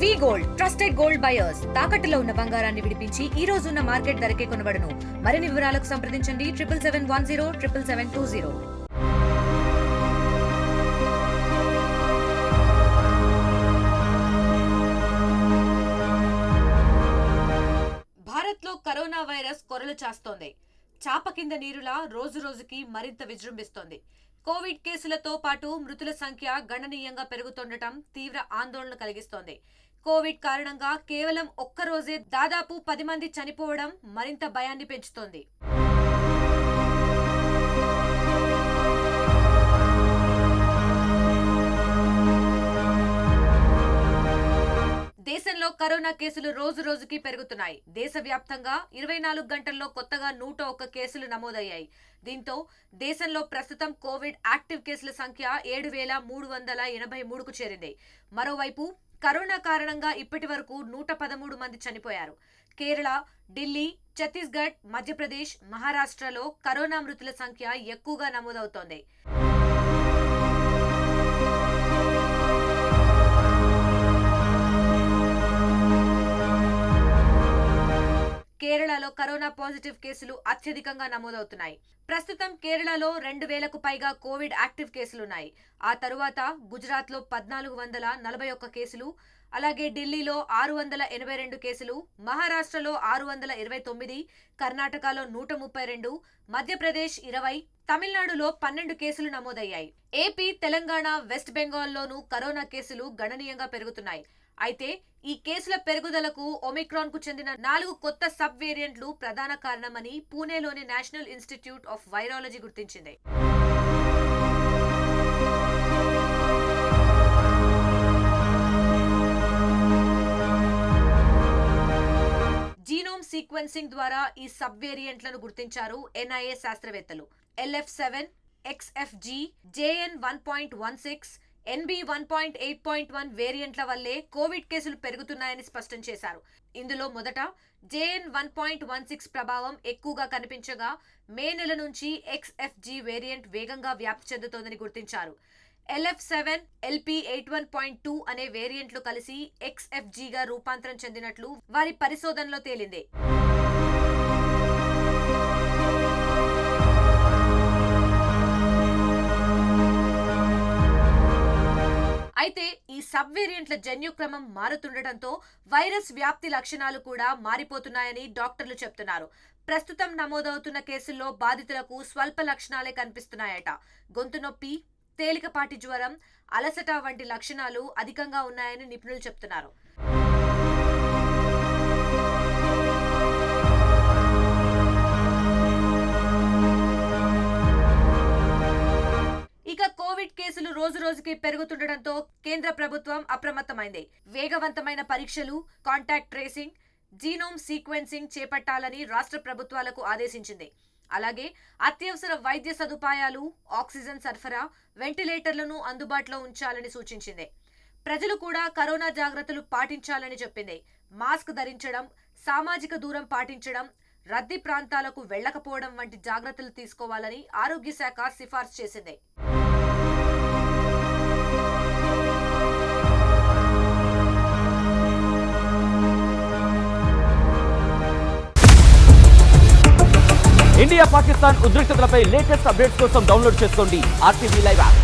వి gold trusted gold buyers తాకట్టులో ఉన్న బంగారాన్ని విడిపించి ఈ రోజు ఉన్న మార్కెట్ ధరకే కొనబడును. మరిన్ని వివరాలకు సంప్రదించండి 7771077720. భారత్లో కరోనా వైరస్ కొరలు చాస్తోంది. చాప కింద నీరులా రోజు రోజుకి మరింత విజృంభిస్తోంది. కోవిడ్ కేసులతో పాటు మృతుల సంఖ్య గణనీయంగా పెరుగుతుండటం తీవ్ర ఆందోళన కలిగిస్తోంది. కోవిడ్ కారణంగా కేవలం ఒక్కరోజే దాదాపు 10 మంది చనిపోవడం మరింత భయాన్ని పెంచుతోంది. దేశంలో కరోనా కేసులు రోజు రోజుకి పెరుగుతున్నాయి. దేశవ్యాప్తంగా 24 గంటల్లో కొత్తగా 101 కేసులు నమోదయ్యాయి. దీంతో దేశంలో ప్రస్తుతం కోవిడ్ యాక్టివ్ కేసుల సంఖ్య 7,383కు చేరింది. మరోవైపు కరోనా కారణంగా ఇప్పటి వరకు 113 మంది చనిపోయారు. కేరళ, ఢిల్లీ, ఛత్తీస్గఢ్, మధ్యప్రదేశ్, మహారాష్ట్రలో కరోనా మృతుల సంఖ్య ఎక్కువగా నమోదవుతోంది. కేరళలో కరోనా పాజిటివ్ కేసులు అత్యధికంగా నమోదవుతున్నాయి. ప్రస్తుతం కేరళలో 2,000కు పైగా కోవిడ్ యాక్టివ్ కేసులున్నాయి. ఆ తరువాత గుజరాత్లో 1,441 కేసులు, అలాగే ఢిల్లీలో 682 కేసులు, మహారాష్ట్రలో 629, కర్ణాటకలో 132, మధ్యప్రదేశ్ 20, తమిళనాడులో 12 కేసులు నమోదయ్యాయి. ఏపీ, తెలంగాణ, వెస్ట్ బెంగాల్లోనూ కరోనా కేసులు గణనీయంగా పెరుగుతున్నాయి. అయితే ఈ కేసుల పెరుగుదలకు ఒమిక్రాన్ కు చెందిన 4 కొత్త సబ్ వేరియంట్లు ప్రధాన కారణమని పూణేలోని నేషనల్ ఇన్స్టిట్యూట్ ఆఫ్ వైరాలజీ గుర్తించింది. జీనోమ్ సీక్వెన్సింగ్ ద్వారా ఈ సబ్ వేరియంట్లను గుర్తించారు ఎన్ఐఏ శాస్త్రవేత్తలు. LF7, XFG, JN1.16, NB1.8.1 వేరియంట్ల వల్లే కోవిడ్ కేసులు పెరుగుతున్నాయని స్పష్టం చేశారు. ఇందులో మొదట JN1.16 ప్రభావం ఎక్కువగా కనిపించగా మే నెల నుంచి XFG వేరియంట్ వేగంగా వ్యాప్తి చెందుతోందని గుర్తించారు. LF7, LP81.2 అనే వేరియంట్లు కలిసి XFGగా రూపాంతరం చెందినట్లు వారి పరిశోధనలో తేలింది. అయితే ఈ సబ్ వేరియంట్ల జన్యుక్రమం మారుతుండటంతో వైరస్ వ్యాప్తి లక్షణాలు కూడా మారిపోతున్నాయని డాక్టర్లు చెప్తున్నారు. ప్రస్తుతం నమోదవుతున్న కేసుల్లో బాధితులకు స్వల్ప లక్షణాలే కనిపిస్తున్నాయట. గొంతు నొప్పి, తేలికపాటి జ్వరం, అలసట వంటి లక్షణాలు అధికంగా ఉన్నాయని నిపుణులు చెప్తున్నారు. ఇక కోవిడ్ కేసులు రోజు రోజుకి పెరుగుతుండటంతో కేంద్ర ప్రభుత్వం అప్రమత్తమైంది. వేగవంతమైన పరీక్షలు, కాంటాక్ట్ ట్రేసింగ్, జీనోమ్ సీక్వెన్సింగ్ చేపట్టాలని రాష్ట్ర ప్రభుత్వాలకు ఆదేశించింది. అలాగే అత్యవసర వైద్య సదుపాయాలు, ఆక్సిజన్ సరఫరా, వెంటిలేటర్లను అందుబాటులో ఉంచాలని సూచించింది. ప్రజలు కూడా కరోనా జాగ్రత్తలు పాటించాలని చెప్పింది. మాస్క్ ధరించడం, సామాజిక దూరం పాటించడం, రద్దీ ప్రాంతాలకు వెళ్లకపోవడం వంటి జాగ్రత్తలు తీసుకోవాలని ఆరోగ్య శాఖ సిఫార్సు చేసింది. ఇండియా పాకిస్తాన్ ఉద్రిక్తతలపై లేటెస్ట్ అప్డేట్స్ కోసం డౌన్లోడ్ చేసుకోండి RTV లైవ్ యాప్.